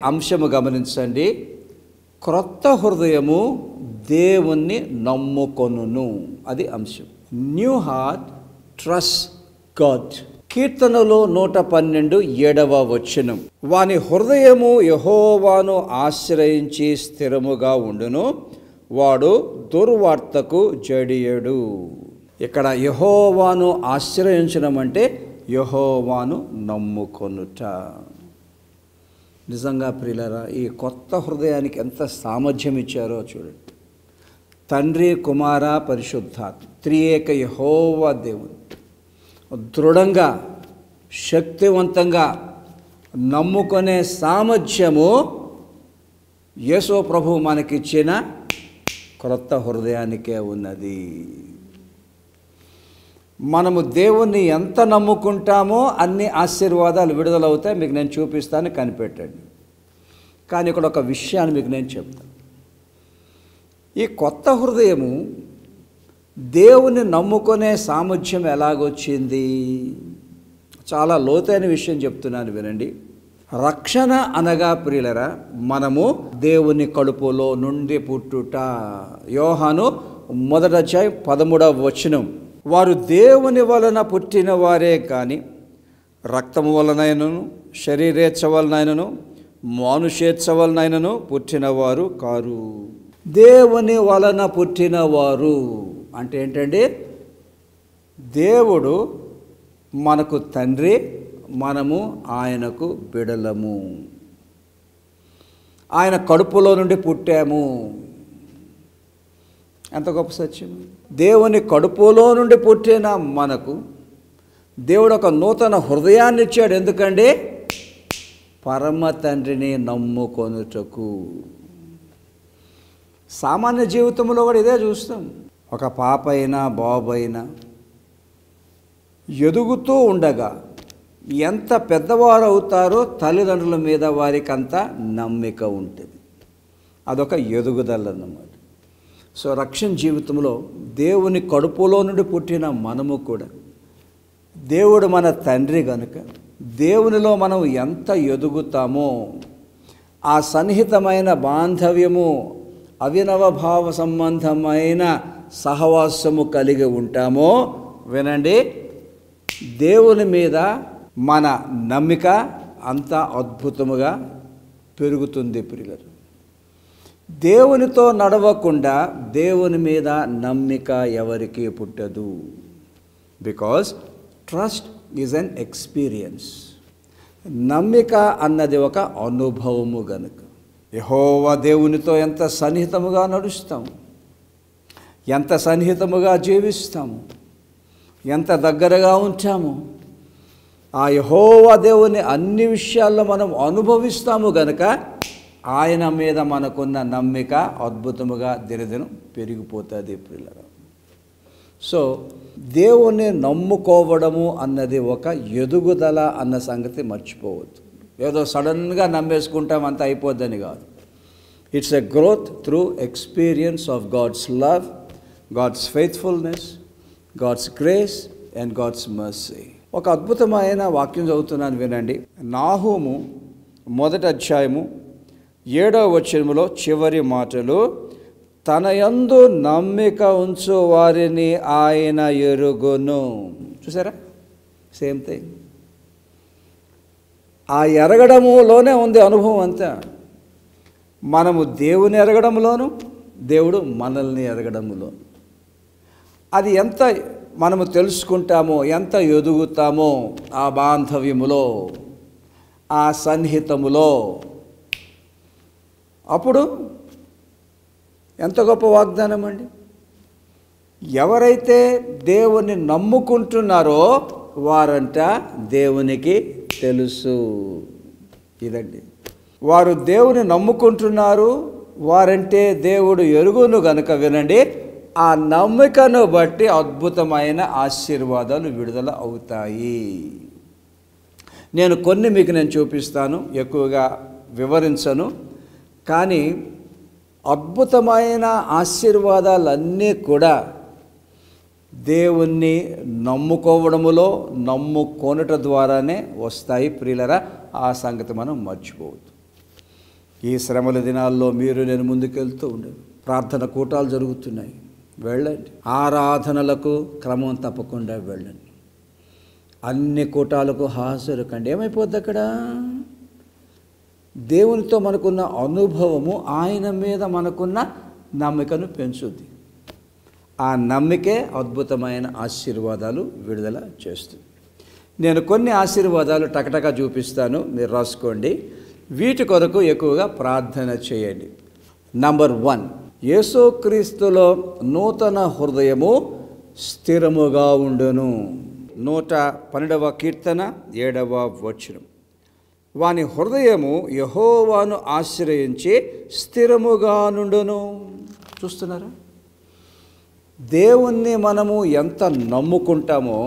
అంశము గమనించండి. క్రొత్త హృదయము దేవుణ్ణి నమ్ముకొనును. అది అంశం. New heart trust God. కీర్తనలో 112 7వ వచనం, వాని హృదయము యెహోవాను ఆశ్రయించి స్థిరముగా ఉండును, వాడు దుర్వార్తకు జడియడు. ఇక్కడ యెహోవాను ఆశ్రయించడం అంటే యెహోవాను నమ్ముకొనుట. నిజంగా ప్రియులారా, ఈ కొత్త హృదయానికి ఎంత సామర్థ్యం ఇచ్చారో చూడండి. తండ్రి, కుమార, పరిశుద్ధాత్మ త్రియేక యెహోవా దేవుని దృఢంగా శక్తివంతంగా నమ్ముకునే సామర్థ్యము యేసు ప్రభు మనకిచ్చిన క్రొత్త హృదయానికే ఉన్నది. మనము దేవుణ్ణి ఎంత నమ్ముకుంటామో అన్ని ఆశీర్వాదాలు విడుదలవుతాయి. మీకు నేను చూపిస్తాను, కనిపెట్టండి. కానీ ఇక్కడ ఒక విషయాన్ని మీకు నేను చెప్తాను. ఈ కొత్త హృదయము దేవుని నమ్ముకునే సామర్థ్యం ఎలాగొచ్చింది? చాలా లోతైన విషయం చెప్తున్నాను, వినండి. రక్షణ అనగా ప్రియులరా, మనము దేవుని కడుపులో నుండి పుట్టుట. యోహాను 1:13వ వచనం, వారు దేవుని వలన పుట్టిన వారే కానీ రక్తము వలనైనను శరీరేచ్ఛ వలనైనను మానుషేచ్ఛ వలనైనను పుట్టినవారు కారు. దేవుని వలన పుట్టినవారు అంటే ఏంటండి? దేవుడు మనకు తండ్రి, మనము ఆయనకు బిడలము. ఆయన కడుపులో నుండి పుట్టాము. ఎంత గొప్ప సత్యం! దేవుని కడుపులో నుండి పుట్టిన మనకు దేవుడు ఒక నూతన హృదయాన్ని ఇచ్చాడు. ఎందుకండి? పరమ తండ్రిని నమ్ముకొనుటకు. సామాన్య జీవితంలో కూడా ఇదే చూస్తాం. ఒక పాప అయినా బాబు అయినా ఎదుగుతూ ఉండగా ఎంత పెద్దవారు అవుతారో తల్లిదండ్రుల మీద వారికి అంత నమ్మిక ఉంటుంది. అదొక ఎదుగుదల అన్నమాట. సో రక్షణ జీవితంలో దేవుని కడుపులో నుండి పుట్టిన మనము కూడా, దేవుడు మన తండ్రి కనుక దేవునిలో మనం ఎంత ఎదుగుతామో, ఆ సన్నిహితమైన బాంధవ్యము, అవినవ భావ సంబంధమైన సహవాసము కలిగి ఉంటామో, వినండి, దేవుని మీద మన నమ్మిక అంత అద్భుతముగా పెరుగుతుంది. ప్రియులారా, దేవునితో నడవకుండా దేవుని మీద నమ్మిక ఎవరికి పుట్టదు. Because trust is an experience. నమ్మిక అన్నది ఒక అనుభవము గనుక యెహోవా దేవునితో ఎంత సన్నిహితముగా నడుస్తాము, ఎంత సన్నిహితముగా జీవిస్తాము, ఎంత దగ్గరగా ఉంటాము, ఆ యెహోవా దేవుని అన్ని విషయాల్లో మనం అనుభవిస్తాము గనుక ఆయన మీద మనకున్న నమ్మిక అద్భుతముగా దినదినం పెరిగిపోతుంది. ప్రియులారా, సో దేవుణ్ణి నమ్ముకోవడము అన్నది ఒక ఎదుగుదల అన్న సంగతి మర్చిపోవద్దు. ఏదో సడన్గా నమ్మేసుకుంటాం అంత అయిపోద్దని కాదు. It's a growth through experience of God's love, God's faithfulness, God's grace and God's mercy. ఒక అద్భుతమైన వాక్యం చదువుతున్నాను, వినండి. నాహూము 1:7వ వచనములో చివరి మాటలు, తన యందు నమ్మిక ఉంచు వారిని ఆయన ఎరుగును. చూసారా? Same thing. ఆ ఎరగడములోనే ఉంది అనుభవం అంతా. మనము దేవుని ఎరగడంలోను, దేవుడు మనల్ని ఎరగడంలోను. అది ఎంత మనము తెలుసుకుంటామో, ఎంత ఎదుగుతామో ఆ బాంధవ్యములో, ఆ సన్నిహితములో, అప్పుడు ఎంత గొప్ప వాగ్దానం అండి. ఎవరైతే దేవుని నమ్ముకుంటున్నారో వారంట దేవునికి తెలుసు. ఇదండి, వారు దేవుని నమ్ముకుంటున్నారు, వారంటే దేవుడు ఎరుగును గనుక, వినండి, ఆ నమ్మికను బట్టి అద్భుతమైన ఆశీర్వాదాలు విడుదల అవుతాయి. నేను కొన్ని మీకు చూపిస్తాను, ఎక్కువగా వివరించను. కానీ అద్భుతమైన ఆశీర్వాదాలన్నీ కూడా దేవుణ్ణి నమ్ముకోవడములో, నమ్ముకొనుట ద్వారానే వస్తాయి. ప్రియులరా, ఆ సంగతి మనం మర్చిపోవద్దు. ఈ శ్రమల దినాల్లో మీరు నేను ముందుకెళ్తూ ఉండదు. ప్రార్థన కూటాలు జరుగుతున్నాయి, వెళ్ళండి. ఆరాధనలకు క్రమం తప్పకుండా వెళ్ళండి. అన్ని కూటాలకు హాజరు కండి. ఏమైపోద్ది అక్కడ? దేవునితో మనకున్న అనుభవము ఆయన మీద మనకున్న నమ్మికను పెంచుద్ది. ఆ నమ్మికే అద్భుతమైన ఆశీర్వాదాలు విడుదల చేస్తుంది. నేను కొన్ని ఆశీర్వాదాలు టకటక చూపిస్తాను, మీరు రాసుకోండి. వీటి కొరకు ఎక్కువగా ప్రార్థన చేయండి. నంబర్ 1, యేసుక్రీస్తులో నూతన హృదయము స్థిరముగా ఉండును. 112వ కీర్తన 7వ వచనం. వాని హృదయము యెహోవాను ఆశ్రయించి స్థిరముగా నుండును. చూస్తున్నారా? దేవుణ్ణి మనము ఎంత నమ్ముకుంటామో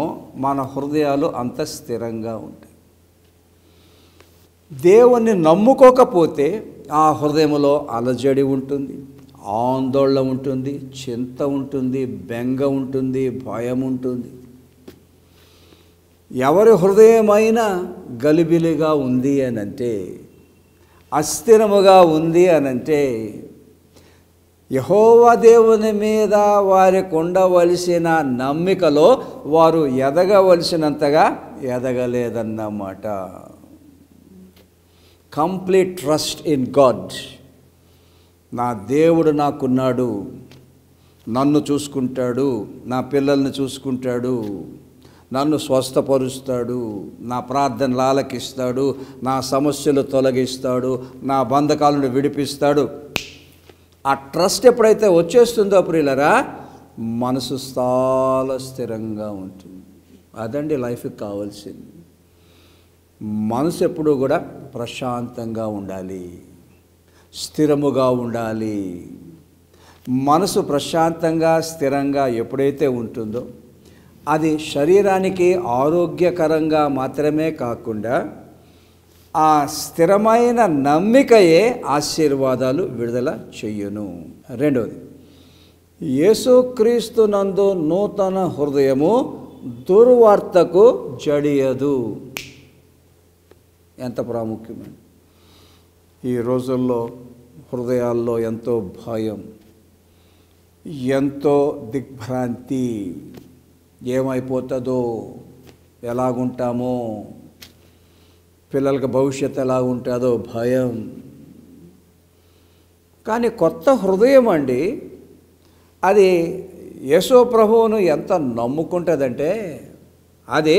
మన హృదయాలు అంత స్థిరంగా ఉంటాయి. దేవుణ్ణి నమ్ముకోకపోతే ఆ హృదయంలో అలజడి ఉంటుంది, ఆందోళన ఉంటుంది, చింత ఉంటుంది, బెంగ ఉంటుంది, భయం ఉంటుంది. ఎవరి హృదయమైనా గలిబిలిగా ఉంది అనంటే, అస్థిరముగా ఉంది అనంటే, యెహోవా దేవుని మీద వారికి ఉండవలసిన నమ్మికలో వారు ఎదగవలసినంతగా ఎదగలేదన్నమాట. Complete trust in God. నా దేవుడు నాకున్నాడు, నన్ను చూసుకుంటాడు, నా పిల్లల్ని చూసుకుంటాడు, నన్ను స్వస్థపరుస్తాడు, నా ప్రార్థనలు ఆలకిస్తాడు, నా సమస్యలు తొలగిస్తాడు, నా బంధకాలను విడిపిస్తాడు. ఆ ట్రస్ట్ ఎప్పుడైతే వచ్చేస్తుందో ప్రియులరా, మనసు చాలా స్థిరంగా ఉంటుంది. అదండి లైఫ్కి కావాల్సింది. మనసు ఎప్పుడూ కూడా ప్రశాంతంగా ఉండాలి, స్థిరముగా ఉండాలి. మనసు ప్రశాంతంగా స్థిరంగా ఎప్పుడైతే ఉంటుందో అది శరీరానికి ఆరోగ్యకరంగా మాత్రమే కాకుండా ఆ స్థిరమైన నమ్మికయే ఆశీర్వాదాలు విడుదల చెయ్యును. రెండవది, యేసుక్రీస్తు నందు నూతన హృదయము దుర్వార్తకు జడియదు. ఎంత ప్రాముఖ్యమైన ఈ రోజుల్లో హృదయాల్లో ఎంతో భయం, ఎంతో దిగ్భ్రాంతి. ఏమైపోతుందో, ఎలాగుంటామో, పిల్లలకి భవిష్యత్తు ఎలా ఉంటుందో భయం. కానీ కొత్త హృదయం అండి, అది యేసు ప్రభువును ఎంత నమ్ముకుంటుందంటే అది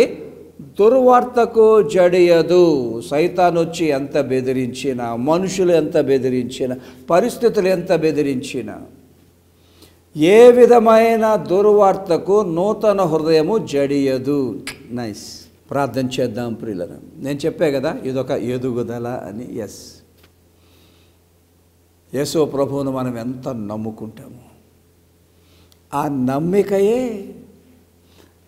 దుర్వార్తకు జడియదు. సైతాను వచ్చి ఎంత బెదిరించినా, మనుషులు ఎంత బెదిరించినా, పరిస్థితులు ఎంత బెదిరించినా, ఏ విధమైన దుర్వార్తకు నూతన హృదయము జడియదు. నైస్. ప్రార్థన చేద్దాం ప్రియులరా. నేను చెప్పే కదా ఇదొక ఎదుగుదల అని. ఎస్, యేసు ప్రభువును మనం ఎంత నమ్ముకుంటామో ఆ నమ్మికయే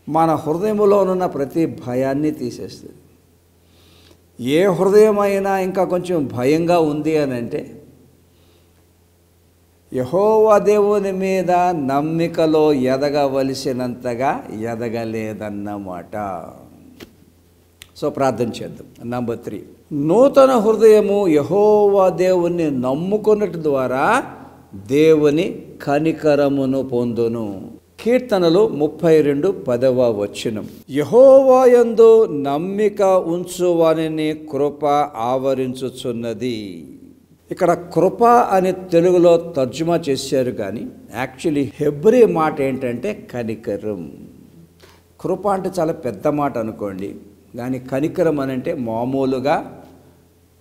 మన హృదయంలోనున్న ప్రతి భయాన్ని తీసేస్తుంది. ఏ హృదయమైనా ఇంకా కొంచెం భయంగా ఉంది అని అంటే యెహోవా దేవుని మీద నమ్మికలో ఎదగవలసినంతగా ఎదగలేదన్నమాట. సో ప్రార్థన చేద్దాం. నంబర్ 3, నూతన హృదయము యెహోవా దేవుణ్ణి నమ్ముకున్నట్టు ద్వారా దేవుని కనికరమును పొందును. కీర్తనలు 32:10వ వచనం. యెహోవా యందు నమ్మిక ఉంచువానిని కృప ఆవరించుచున్నది. ఇక్కడ కృప అని తెలుగులో తర్జుమా చేశారు, కానీ యాక్చువల్లీ హెబ్రీ మాట ఏంటంటే కనికరం. కృప అంటే చాలా పెద్ద మాట అనుకోండి, కానీ కనికరం అని అంటే మామూలుగా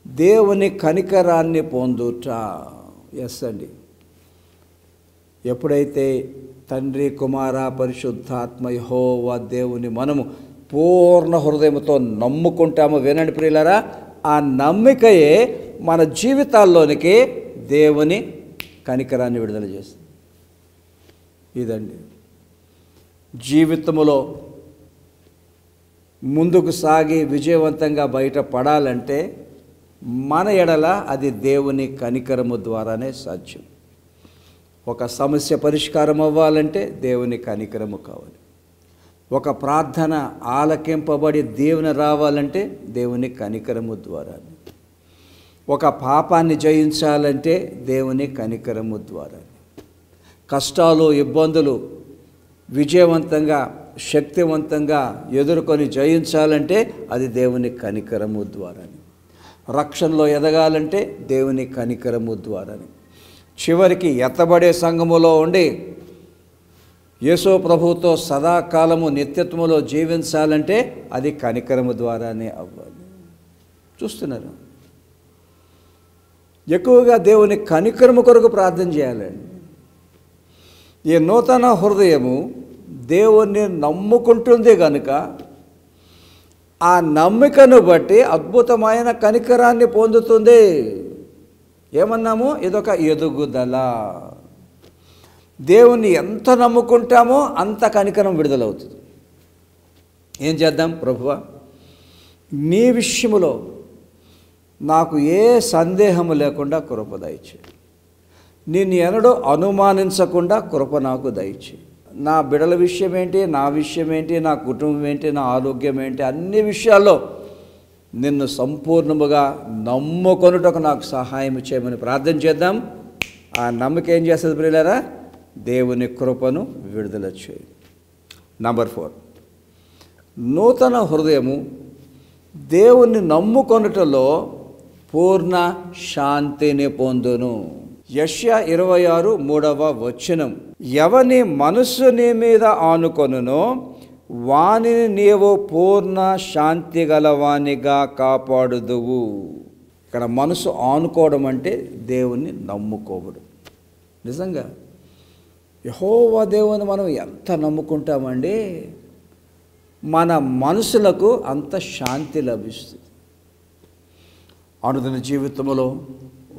దేవుని కనికరాన్ని పొందుట. ఎస్ అండి. ఎప్పుడైతే తండ్రి, కుమార, పరిశుద్ధాత్మ యెహోవా దేవుని మనము పూర్ణ హృదయంతో నమ్ముకుంటామో, వినండి ప్రియులారా, ఆ నమ్మికయే మన జీవితాల్లోనికి దేవుని కనికరాన్ని విడుదల చేస్తుంది. ఇదండి జీవితంలో ముందుకు సాగి విజయవంతంగా బయటపడాలంటే మన ఎడల అది దేవుని కనికరము ద్వారానే సాధ్యం. ఒక సమస్య పరిష్కారం అవ్వాలంటే దేవుని కనికరము కావాలి. ఒక ప్రార్థన ఆలకింపబడి దేవుని రావాలంటే దేవుని కనికరము ద్వారా. ఒక పాపాన్ని జయించాలంటే దేవుని కనికరము ద్వారా. కష్టాలు, ఇబ్బందులు విజయవంతంగా, శక్తివంతంగా ఎదుర్కొని జయించాలంటే అది దేవుని కనికరము ద్వారా. రక్షణలో ఎదగాలంటే దేవుని కనికరము ద్వారా. చివరికి ఎత్తబడే సంఘములో ఉండి యేసు ప్రభువుతో సదాకాలము నిత్యత్వములో జీవించాలంటే అది కనికరము ద్వారానే అవ్వాలి. చూస్తున్నారు, ఎక్కువగా దేవుని కనికరము కొరకు ప్రార్థన చేయాలండి. ఈ నూతన హృదయము దేవుణ్ణి నమ్ముకుంటుంది కనుక ఆ నమ్మికను బట్టి అద్భుతమైన కనికరాన్ని పొందుతుంది. ఏమన్నాము? ఇదొక ఎదుగుదల. దేవుణ్ణి ఎంత నమ్ముకుంటామో అంత కనికరం విడుదలవుతుంది. ఏం చేద్దాం? ప్రభువా, నీ విషయములో నాకు ఏ సందేహము లేకుండా కృప దయచేయి. నిన్ను ఎన్నడూ అనుమానించకుండా కృప నాకు దయచేయి. నా బిడ్డల విషయం ఏంటి, నా విషయం ఏంటి, నా కుటుంబం ఏంటి, నా ఆరోగ్యం ఏంటి, అన్ని విషయాల్లో నిన్ను సంపూర్ణముగా నమ్ముకొనుటకు నాకు సహాయం చేయమని ప్రార్థన చేద్దాం. ఆ నమ్మకం ఏం చేస్తుంది ప్రియులారా? దేవుని కృపను విడుదల చేయి. నంబర్ 4, నూతన హృదయము దేవుణ్ణి నమ్ముకొనుటలో పూర్ణ శాంతిని పొందును. యెషయా 26:3 ఎవని మనస్సు నీ మీద ఆనుకొనునో వానిని నీవు పూర్ణ శాంతి గలవానిగా కాపాడుదువు. ఇక్కడ మనసు ఆనుకోవడం అంటే దేవుణ్ణి నమ్ముకోవడం. నిజంగా యెహోవా దేవుని మనం ఎంత నమ్ముకుంటామండి, మన మనసులకు అంత శాంతి లభిస్తుంది. అనుదిన జీవితంలో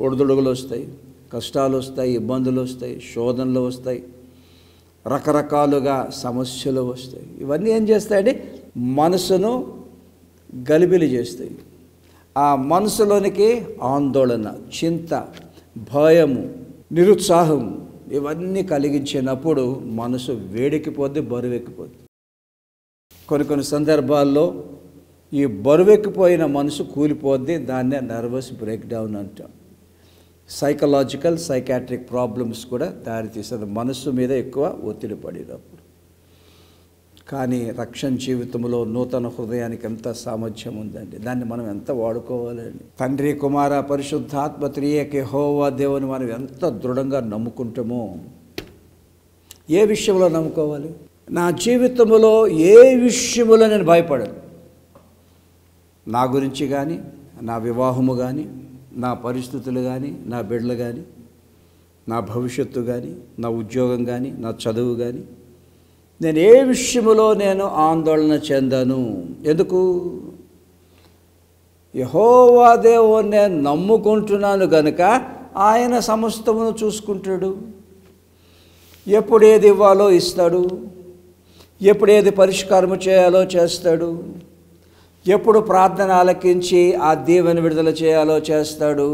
ఒడిదుడుగులు వస్తాయి, కష్టాలు వస్తాయి, ఇబ్బందులు వస్తాయి, శోధనలు వస్తాయి, రకరకాలుగా సమస్యలు వస్తాయి. ఇవన్నీ ఏం చేస్తాయండి? మనసును గలిబిలి చేస్తాయి. ఆ మనసులోనికి ఆందోళన, చింత, భయము, నిరుత్సాహం ఇవన్నీ కలిగించినప్పుడు మనసు వేడెక్కిపోద్ది, బరువెక్కిపోద్ది. కొన్ని సందర్భాల్లో ఈ బరువెక్కిపోయిన మనసు కూలిపోద్ది. దాన్నే నర్వస్ బ్రేక్ డౌన్ అంటాం. సైకలాజికల్, సైకాట్రిక్ ప్రాబ్లమ్స్ కూడా దారితీస్తుంది మనస్సు మీద ఎక్కువ ఒత్తిడి పడినప్పుడు. కానీ రక్షణ జీవితంలో నూతన హృదయానికి ఎంత సామర్థ్యం ఉందండి, దాన్ని మనం ఎంత వాడుకోవాలండి. తండ్రి, కుమార, పరిశుద్ధాత్మ త్రియేక యెహోవా దేవుని మనం ఎంత దృఢంగా నమ్ముకుంటామో. ఏ విషయంలో నమ్ముకోవాలి? నా జీవితంలో ఏ విషయంలో నేను భయపడను. నా గురించి కానీ, నా వివాహము కానీ, నా పరిస్థితులు కానీ, నా బిడ్డలు కానీ, నా భవిష్యత్తు కానీ, నా ఉద్యోగం కానీ, నా చదువు కానీ, నేను ఏ విషయంలో నేను ఆందోళన చెందను. ఎందుకు? యెహోవా దేవుని నేను నమ్ముకుంటున్నాను కనుక ఆయన సమస్తమును చూసుకుంటాడు. ఎప్పుడు ఏది ఇవ్వాలో ఇస్తాడు, ఎప్పుడు ఏది పరిష్కారం చేయాలో చేస్తాడు, ఎప్పుడు ప్రార్థన ఆలకించి ఆ దీవెన విడుదల చేయాలో చేస్తాడు.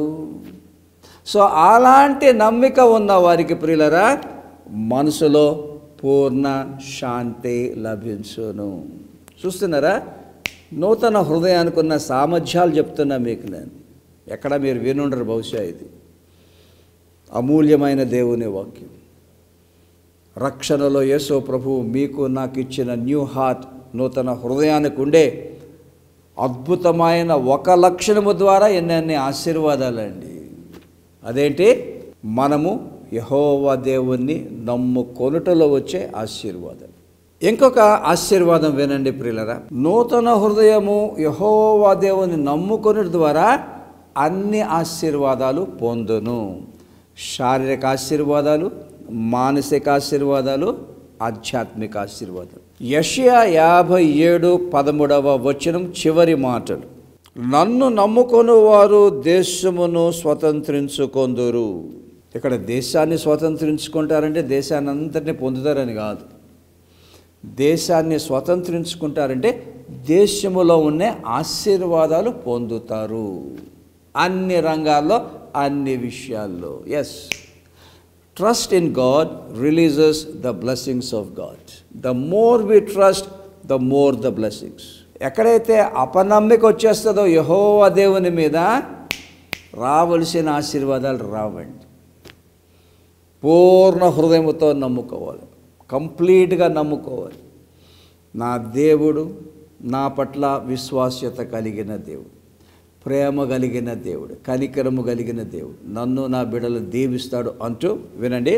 సో అలాంటి నమ్మిక ఉన్న వారికి ప్రియులరా మనసులో పూర్ణ శాంతి లభించును. చూస్తున్నారా? నూతన హృదయానికి ఉన్న సామర్థ్యాలు చెప్తున్నా మీకు నేను. ఎక్కడ మీరు వినుండరు బహుశా. ఇది అమూల్యమైన దేవుని వాక్యం. రక్షణలో యేసు ప్రభువు మీకు నాకు ఇచ్చిన న్యూ హార్ట్, నూతన హృదయానికి ఉండే అద్భుతమైన ఒక లక్షణము ద్వారా ఎన్నెన్ని ఆశీర్వాదాలండి. అదేంటి? మనము యెహోవా దేవుణ్ణి నమ్ముకొనుటలో వచ్చే ఆశీర్వాదం. ఇంకొక ఆశీర్వాదం వినండి ప్రియులరా. నూతన హృదయము యెహోవా దేవుని నమ్ముకొనుట ద్వారా అన్ని ఆశీర్వాదాలు పొందును. శారీరక ఆశీర్వాదాలు, మానసిక ఆశీర్వాదాలు, ఆధ్యాత్మిక ఆశీర్వాదాలు. యెషయా 57:13 చివరి మాటలు. నన్ను నమ్ముకొని వారు దేశమును స్వతంత్రించుకొందురు. ఇక్కడ దేశాన్ని స్వతంత్రించుకుంటారంటే దేశాన్ని అంతటినీ పొందుతారని కాదు. దేశాన్ని స్వతంత్రించుకుంటారంటే దేశములో ఉన్న ఆశీర్వాదాలు పొందుతారు. అన్ని రంగాల్లో, అన్ని విషయాల్లో. Yes, trust in God releases the blessings of God. The more we trust, the more the blessings. ఎక్కడైతే అపనమ్మిక వచ్చేస్తుందో యెహోవా దేవుని మీద, రావలసిన ఆశీర్వాదాలు రావండి. పూర్ణ హృదయంతో నమ్ముకోవాలి, కంప్లీట్గా నమ్ముకోవాలి. నా దేవుడు నా పట్ల విశ్వాస్యత కలిగిన దేవుడు, ప్రేమ కలిగిన దేవుడు, కనికరము కలిగిన దేవుడు, నన్ను నా బిడ్డలు దీవిస్తాడు అంటూ వినండి.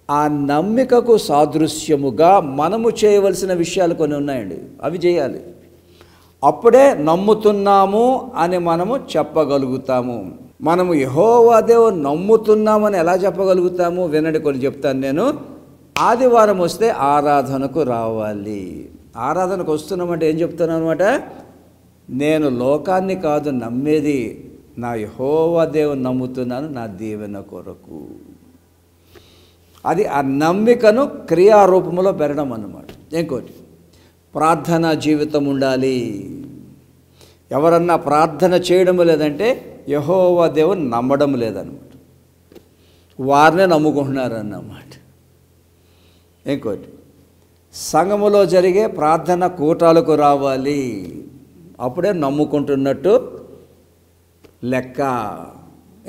ఆ నమ్మికకు సాదృశ్యముగా మనము చేయవలసిన విషయాలు కొన్ని ఉన్నాయండి. అవి చేయాలి. అప్పుడే నమ్ముతున్నాము అని మనము చెప్పగలుగుతాము. మనము యెహోవా దేవుని నమ్ముతున్నామని ఎలా చెప్పగలుగుతాము? వినండి, కొన్ని చెప్తాను నేను. ఆదివారం వస్తే ఆరాధనకు రావాలి. ఆరాధనకు వస్తున్నామంటే ఏం చెప్తున్నాను అనమాట? నేను లోకాన్ని కాదు నమ్మేది, నా యెహోవా దేవుని నమ్ముతున్నాను నా దీవెన కొరకు. అది ఆ నమ్మికను క్రియారూపంలో పెరగడం అన్నమాట. ఇంకోటి, ప్రార్థనా జీవితం ఉండాలి. ఎవరన్నా ప్రార్థన చేయడం లేదంటే యెహోవా దేవుని నమ్మడం లేదన్నమాట, వారినే నమ్ముకుంటున్నారన్నమాట. ఇంకోటి, సంఘములో జరిగే ప్రార్థన కూటాలకు రావాలి. అప్పుడే నమ్ముకుంటున్నట్టు లెక్క.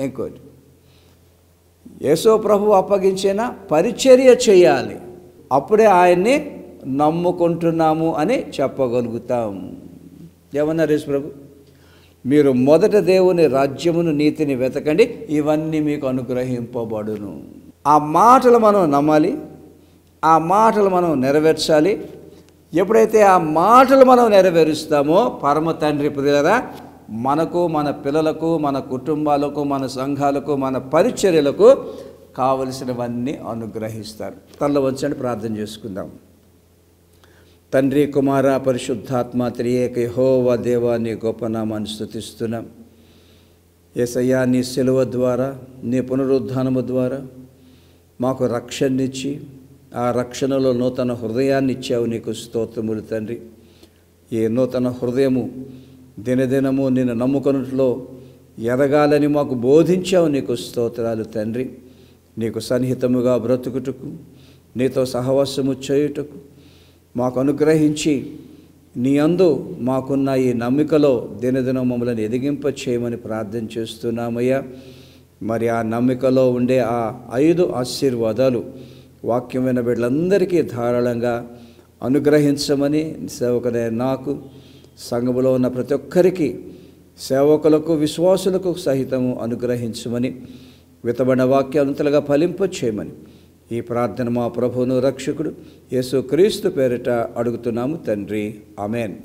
ఇంకోటి, యేసు ప్రభు అప్పగించిన పరిచర్య చేయాలి. అప్పుడే ఆయన్ని నమ్ముకుంటున్నాము అని చెప్పగలుగుతాం. ఏమన్నారు యేసు ప్రభు? మీరు మొదట దేవుని రాజ్యమును నీతిని వెతకండి, ఇవన్నీ మీకు అనుగ్రహింపబడును. ఆ మాటలు మనం నమ్మాలి, ఆ మాటలు మనం నెరవేర్చాలి. ఎప్పుడైతే ఆ మాటలు మనం నెరవేరుస్తామో పరమ తండ్రి ప్రియులారా మనకు, మన పిల్లలకు, మన కుటుంబాలకు, మన సంఘాలకు, మన పరిచర్యలకు కావలసినవన్నీ అనుగ్రహిస్తారు. తల్ల వంచండి, ప్రార్థన చేసుకుందాం. తండ్రి, కుమార, పరిశుద్ధాత్మ త్రియేక యెహోవా దేవా నీ గొప్ప నామాన్ని స్తుతిస్తున్నాం. యేసయ్యా, నీ సిలువ ద్వారా, నీ పునరుద్ధానము ద్వారా మాకు రక్షణనిచ్చి ఆ రక్షణలో నూతన హృదయాన్ని ఇచ్చావు. నీకు స్తోత్రములు తండ్రి. ఈ నూతన హృదయము దినదినము నిన్ను నమ్ముకున్నట్లో ఎదగాలని మాకు బోధించావు. నీకు స్తోత్రాలు తండ్రి. నీకు సన్నిహితముగా బ్రతుకుటకు, నీతో సహవాసము చేయుటకు మాకు అనుగ్రహించి నీ యందు మాకున్న ఈ నమ్మికలో దినదినం మమ్మల్ని ఎదిగింప చేయమని ప్రార్థన చేస్తున్నామయ్యా. మరి ఆ నమ్మికలో ఉండే ఆ 5 ఆశీర్వాదాలు వాక్యమైన బిడ్డలందరికీ ధారాళంగా అనుగ్రహించమని సేవకుడే నాకు, సంఘములో ఉన్న ప్రతి ఒక్కరికి, సేవకులకు, విశ్వాసులకు సహితము అనుగ్రహించమని, విత్తబడిన వాక్యాలంతలుగా ఫలింప చేయమని ఈ ప్రార్థన మా ప్రభువును రక్షకుడు యేసుక్రీస్తు పేరిట అడుగుతున్నాము తండ్రి. ఆమేన్.